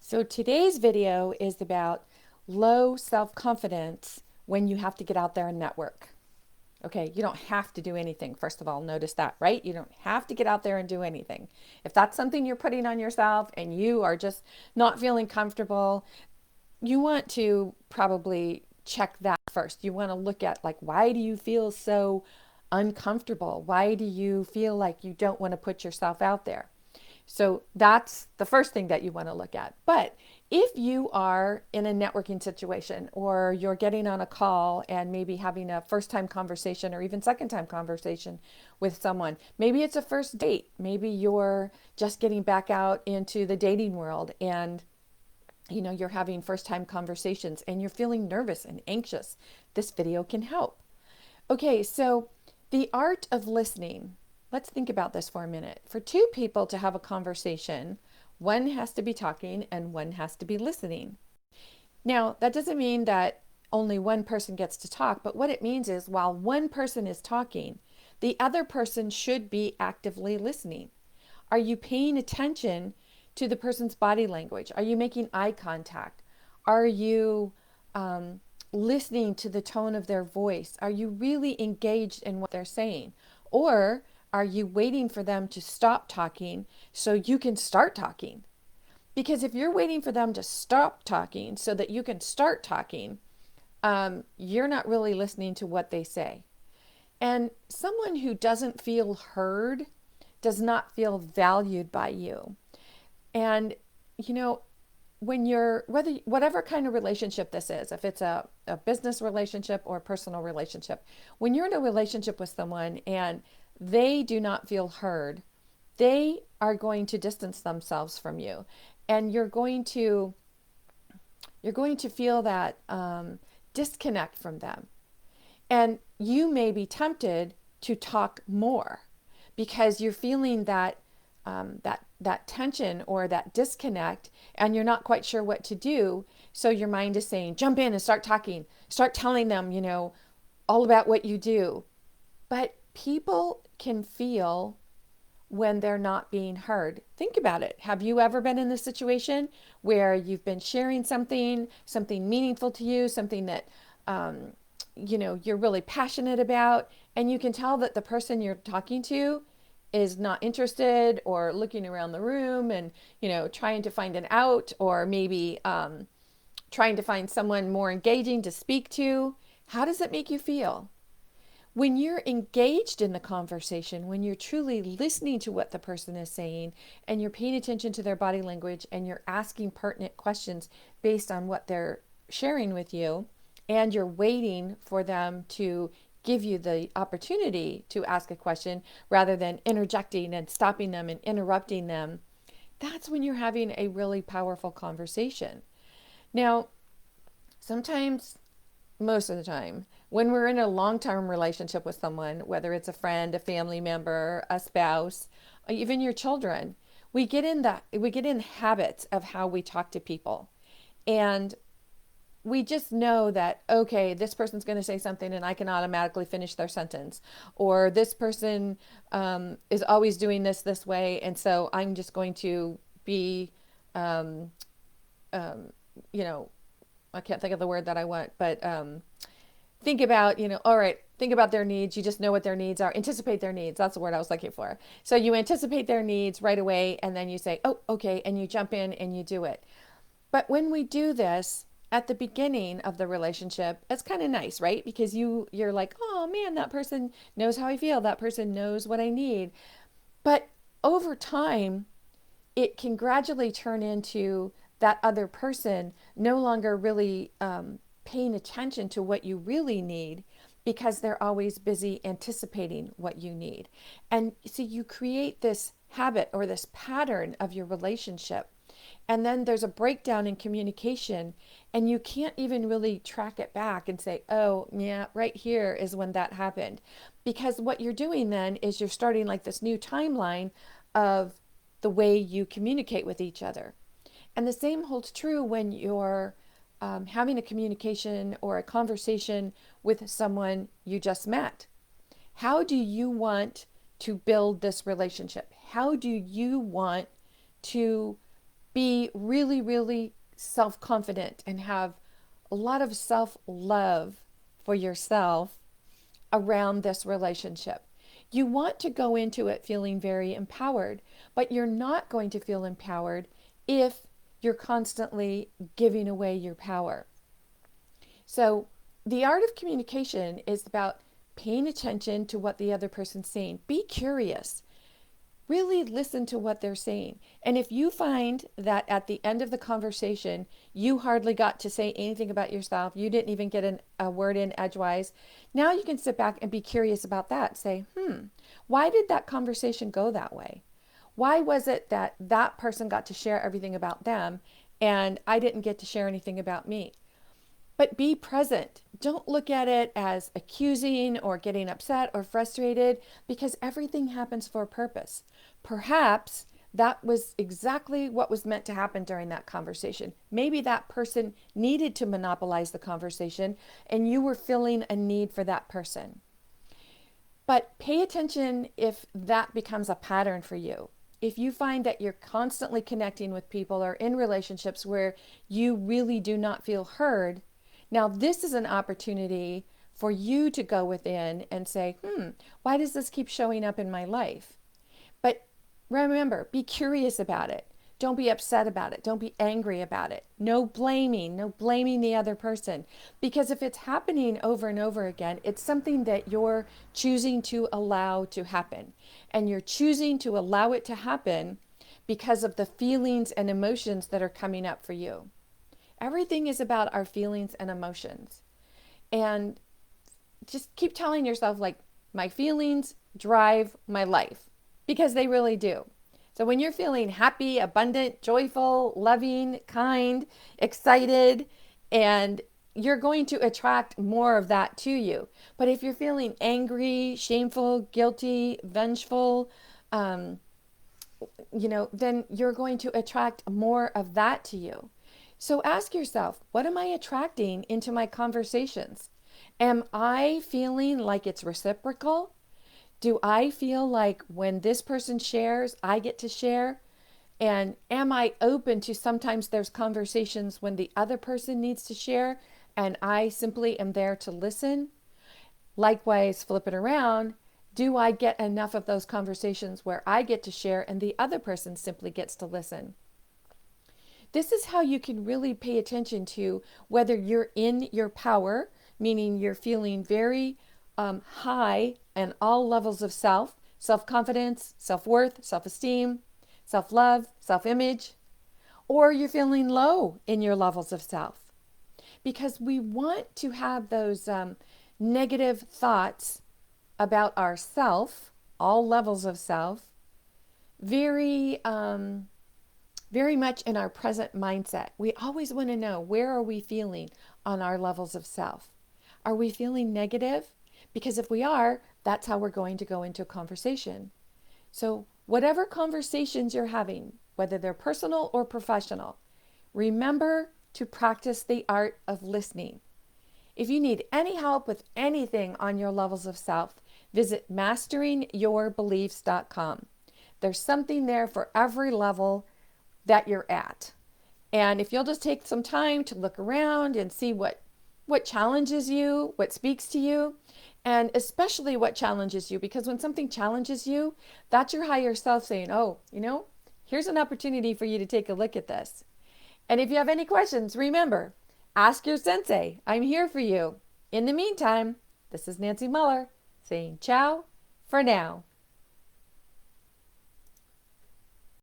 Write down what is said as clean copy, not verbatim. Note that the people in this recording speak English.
So today's video is about low self-confidence when you have to get out there and network. Okay, you don't have to do anything. First of all, notice that, right? You don't have to get out there and do anything. If that's something you're putting on yourself and you are just not feeling comfortable, you want to probably check that first. You want to look at, like, why do you feel so uncomfortable? Why do you feel like you don't want to put yourself out there? So that's the first thing that you want to look at. But if you are in a networking situation or you're getting on a call and maybe having a first time conversation or even second time conversation with someone, maybe it's a first date, maybe you're just getting back out into the dating world and you're having first time conversations and you're feeling nervous and anxious, this video can help. Okay, so the art of listening. Let's think about this for a minute. For two people to have a conversation, one has to be talking and one has to be listening. Now, that doesn't mean that only one person gets to talk, but what it means is while one person is talking, the other person should be actively listening. Are you paying attention to the person's body language? Are you making eye contact? Are you listening to the tone of their voice? Are you really engaged in what they're saying? Or are you waiting for them to stop talking so you can start talking? Because if you're waiting for them to stop talking so that you can start talking, you're not really listening to what they say. And someone who doesn't feel heard does not feel valued by you. And, when whatever kind of relationship this is, if it's a business relationship or a personal relationship, when you're in a relationship with someone and they do not feel heard, they are going to distance themselves from you, and you're going to feel that disconnect from them, and you may be tempted to talk more because you're feeling that tension or that disconnect, and you're not quite sure what to do. So your mind is saying, jump in and start talking, start telling them, all about what you do. But people can feel when they're not being heard. Think about it. Have you ever been in this situation where you've been sharing something meaningful to you, something that, you're really passionate about, and you can tell that the person you're talking to is not interested or looking around the room and, trying to find an out, or maybe trying to find someone more engaging to speak to? How does it make you feel? When you're engaged in the conversation, when you're truly listening to what the person is saying and you're paying attention to their body language and you're asking pertinent questions based on what they're sharing with you, and you're waiting for them to give you the opportunity to ask a question rather than interjecting and stopping them and interrupting them, that's when you're having a really powerful conversation. Now, sometimes, most of the time, when we're in a long-term relationship with someone, whether it's a friend, a family member, a spouse, even your children, we get in habits of how we talk to people. And we just know that, okay, this person's going to say something and I can automatically finish their sentence. Or this person is always doing this way. And so I'm just going to be, um, you know, I can't think of the word that I want, but think about, all right, think about their needs. You just know what their needs are. Anticipate their needs. That's the word I was looking for. So you anticipate their needs right away. And then you say, oh, okay. And you jump in and you do it. But when we do this, at the beginning of the relationship, it's kind of nice, right? Because you're like, oh man, that person knows how I feel. That person knows what I need. But over time, it can gradually turn into that other person no longer really paying attention to what you really need, because they're always busy anticipating what you need. And so you create this habit or this pattern of your relationship. And then there's a breakdown in communication, and you can't even really track it back and say, oh, yeah, right here is when that happened. Because what you're doing then is you're starting like this new timeline of the way you communicate with each other. And the same holds true when you're having a communication or a conversation with someone you just met. How do you want to build this relationship? How do you want to Be really, really self-confident and have a lot of self-love for yourself around this relationship. You want to go into it feeling very empowered, but you're not going to feel empowered if you're constantly giving away your power. So, the art of communication is about paying attention to what the other person's saying. Be curious. Really listen to what they're saying. And if you find that at the end of the conversation, you hardly got to say anything about yourself, you didn't even get a word in edgewise, now you can sit back and be curious about that. Say, why did that conversation go that way? Why was it that that person got to share everything about them and I didn't get to share anything about me? But be present. Don't look at it as accusing or getting upset or frustrated, because everything happens for a purpose. Perhaps that was exactly what was meant to happen during that conversation. Maybe that person needed to monopolize the conversation and you were feeling a need for that person. But pay attention if that becomes a pattern for you. If you find that you're constantly connecting with people or in relationships where you really do not feel heard, now this is an opportunity for you to go within and say, why does this keep showing up in my life? But remember, be curious about it. Don't be upset about it. Don't be angry about it. No blaming the other person. Because if it's happening over and over again, it's something that you're choosing to allow to happen. And you're choosing to allow it to happen because of the feelings and emotions that are coming up for you. Everything is about our feelings and emotions. And just keep telling yourself, like, my feelings drive my life, because they really do. So when you're feeling happy, abundant, joyful, loving, kind, excited, and you're going to attract more of that to you. But if you're feeling angry, shameful, guilty, vengeful, then you're going to attract more of that to you. So ask yourself, what am I attracting into my conversations? Am I feeling like it's reciprocal? Do I feel like when this person shares, I get to share? And am I open to sometimes there's conversations when the other person needs to share and I simply am there to listen? Likewise, flip it around. Do I get enough of those conversations where I get to share and the other person simply gets to listen? This is how you can really pay attention to whether you're in your power, meaning you're feeling very high in all levels of self-confidence, self-worth, self-esteem, self-love, self-image, or you're feeling low in your levels of self. Because we want to have those negative thoughts about ourself, all levels of self, very much in our present mindset. We always want to know, where are we feeling on our levels of self? Are we feeling negative? Because if we are, that's how we're going to go into a conversation. So whatever conversations you're having, whether they're personal or professional, remember to practice the art of listening. If you need any help with anything on your levels of self, visit masteringyourbeliefs.com. There's something there for every level that you're at. And if you'll just take some time to look around and see what challenges you, what speaks to you, and especially what challenges you, because when something challenges you, that's your higher self saying, oh, here's an opportunity for you to take a look at this. And if you have any questions, remember, ask your sensei. I'm here for you. In the meantime, this is Nancy Muller saying ciao for now.